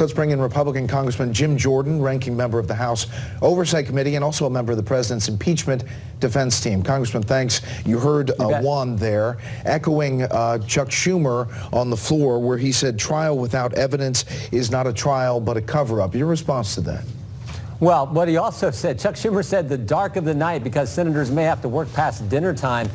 Next, let's bring in Republican Congressman Jim Jordan, ranking member of the House Oversight Committee and also a member of the president's impeachment defense team. Congressman, thanks. You heard Juan there echoing Chuck Schumer on the floor where he said trial without evidence is not a trial but a cover-up. Your response to that? Well, what he also said, Chuck Schumer said the dark of the night because senators may have to work past dinner time.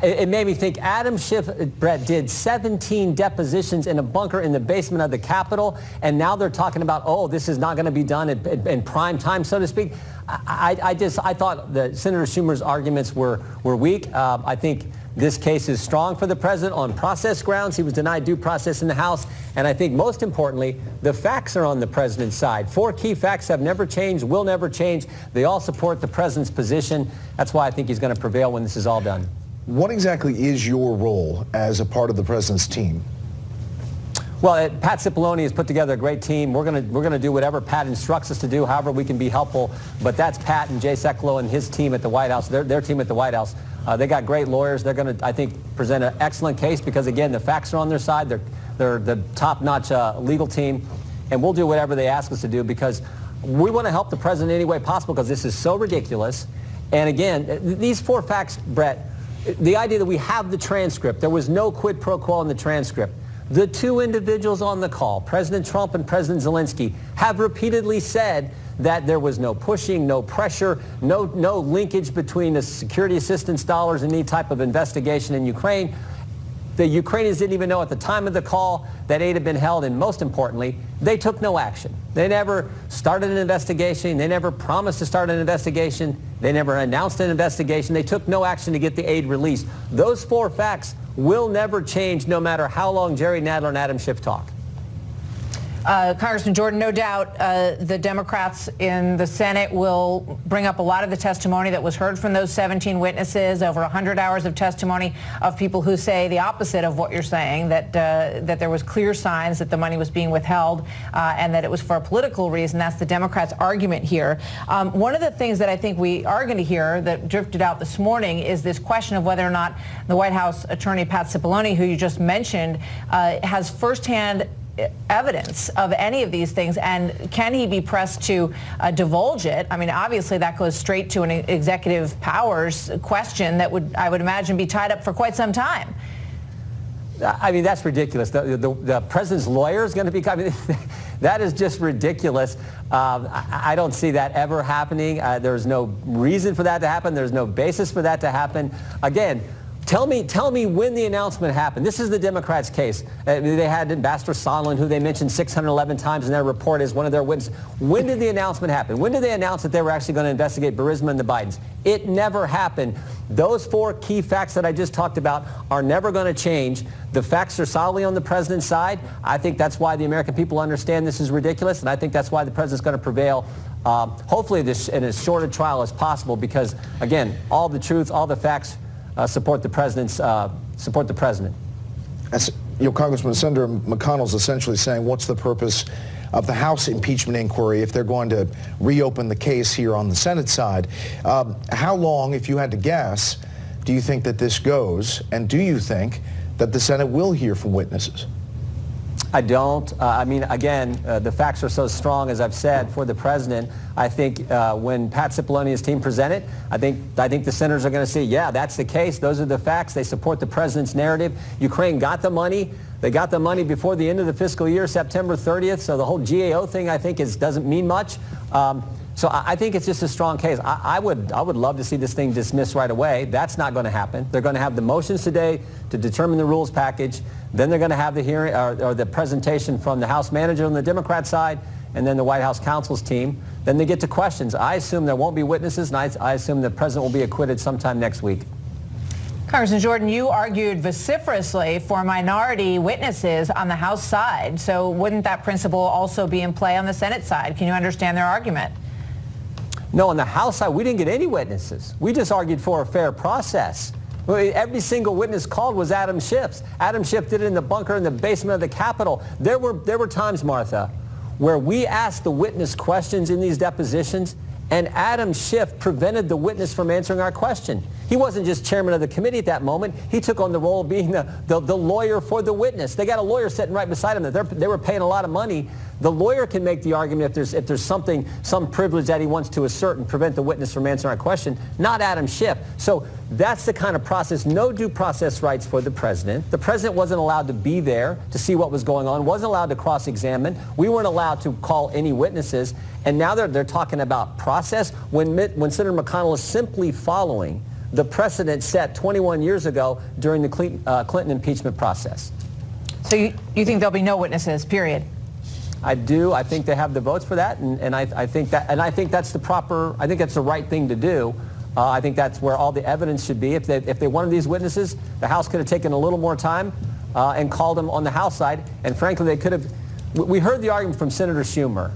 It made me think Adam Schiff, Brett, did 17 depositions in a bunker in the basement of the Capitol, and now they're talking about, oh, this is not going to be done in prime time, so to speak. I thought that Senator Schumer's arguments were weak. I think this case is strong for the president on process grounds. He was denied due process in the House. And I think most importantly, the facts are on the president's side. 4 key facts have never changed, will never change. They all support the president's position. That's why I think he's going to prevail when this is all done. What exactly is your role as a part of the president's team? Well, Pat Cipollone has put together a great team. We're going to do whatever Pat instructs us to do, however we can be helpful. But that's Pat and Jay Sekulow and his team at the White House, their team at the White House. They got great lawyers. They're going to, I think, present an excellent case because, again, the facts are on their side. They're the top-notch legal team. And we'll do whatever they ask us to do because we want to help the president any way possible because this is so ridiculous. And, again, these 4 facts, Brett, the idea that we have the transcript, there was no quid pro quo in the transcript. The 2 individuals on the call, President Trump and President Zelensky, have repeatedly said that there was no pushing, no pressure, no linkage between the security assistance dollars and any type of investigation in Ukraine. The Ukrainians didn't even know at the time of the call that aid had been held, and most importantly, they took no action. They never started an investigation. They never promised to start an investigation. They never announced an investigation. They took no action to get the aid released. Those 4 facts will never change no matter how long Jerry Nadler and Adam Schiff talk. Congressman Jordan, no doubt the Democrats in the Senate will bring up a lot of the testimony that was heard from those 17 witnesses, over 100 hours of testimony of people who say the opposite of what you're saying, that there was clear signs that the money was being withheld and that it was for a political reason. That's the Democrats' argument here. One of the things that I think we are going to hear that drifted out this morning is this question of whether or not the White House attorney Pat Cipollone, who you just mentioned, has firsthand evidence of any of these things, and can he be pressed to divulge it? I mean, obviously that goes straight to an executive powers question that would, I would imagine, be tied up for quite some time. I mean, that's ridiculous. The president's lawyer is going to be, I mean, that is just ridiculous. I don't see that ever happening. There's no reason for that to happen. There's no basis for that to happen. Again, Tell me when the announcement happened. This is the Democrats' case. They had Ambassador Sondland, who they mentioned 611 times in their report as one of their witnesses. When did the announcement happen? When did they announce that they were actually going to investigate Burisma and the Bidens? It never happened. Those 4 key facts that I just talked about are never going to change. The facts are solidly on the president's side. I think that's why the American people understand this is ridiculous, and I think that's why the president's going to prevail. Hopefully in as short a trial as possible because, again, all the truth, all the facts support the president. As, Congressman, Senator McConnell's essentially saying, what's the purpose of the House impeachment inquiry if they're going to reopen the case here on the Senate side? How long, if you had to guess, do you think that this goes? And do you think that the Senate will hear from witnesses? I don't. I mean, again, the facts are so strong, as I've said, for the president. I think when Pat Cipollone and his team present it, I think the senators are going to say, yeah, that's the case. Those are the facts. They support the president's narrative. Ukraine got the money. They got the money before the end of the fiscal year, September 30th. So the whole GAO thing, I think, doesn't mean much. So I think it's just a strong case. I would love to see this thing dismissed right away. That's not going to happen. They're going to have the motions today to determine the rules package. Then they're going to have the hearing or the presentation from the House manager on the Democrat side and then the White House counsel's team. Then they get to questions. I assume there won't be witnesses, and I assume the president will be acquitted sometime next week. Congressman Jordan, you argued vociferously for minority witnesses on the House side. So wouldn't that principle also be in play on the Senate side? Can you understand their argument? No, on the House side, we didn't get any witnesses. We just argued for a fair process. Every single witness called was Adam Schiff's. Adam Schiff did it in the bunker in the basement of the Capitol. There were times, Martha, where we asked the witness questions in these depositions, and Adam Schiff prevented the witness from answering our question. He wasn't just chairman of the committee at that moment. He took on the role of being the lawyer for the witness. They got a lawyer sitting right beside him. They were paying a lot of money The lawyer can make the argument if there's something, some privilege that he wants to assert and prevent the witness from answering our question, not Adam Schiff. So that's the kind of process. No due process rights for the president. The president wasn't allowed to be there to see what was going on, wasn't allowed to cross-examine. We weren't allowed to call any witnesses. And now they're talking about process when Senator McConnell is simply following the precedent set 21 years ago during the Clinton impeachment process. So you think there'll be no witnesses, period? I do. I think they have the votes for that, and I think that's the proper. I think that's the right thing to do. I think that's where all the evidence should be. If they wanted these witnesses, the House could have taken a little more time and called them on the House side. And frankly, they could have. We heard the argument from Senator Schumer.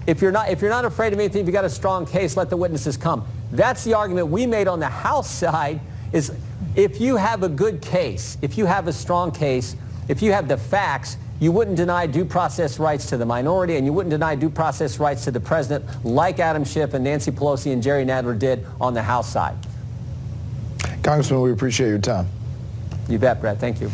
If you're not afraid of anything, if you got a strong case, let the witnesses come. That's the argument we made on the House side. Is if you have a good case, if you have a strong case, if you have the facts, you wouldn't deny due process rights to the minority, and you wouldn't deny due process rights to the president like Adam Schiff and Nancy Pelosi and Jerry Nadler did on the House side. Congressman, we appreciate your time. You bet, Brett. Thank you.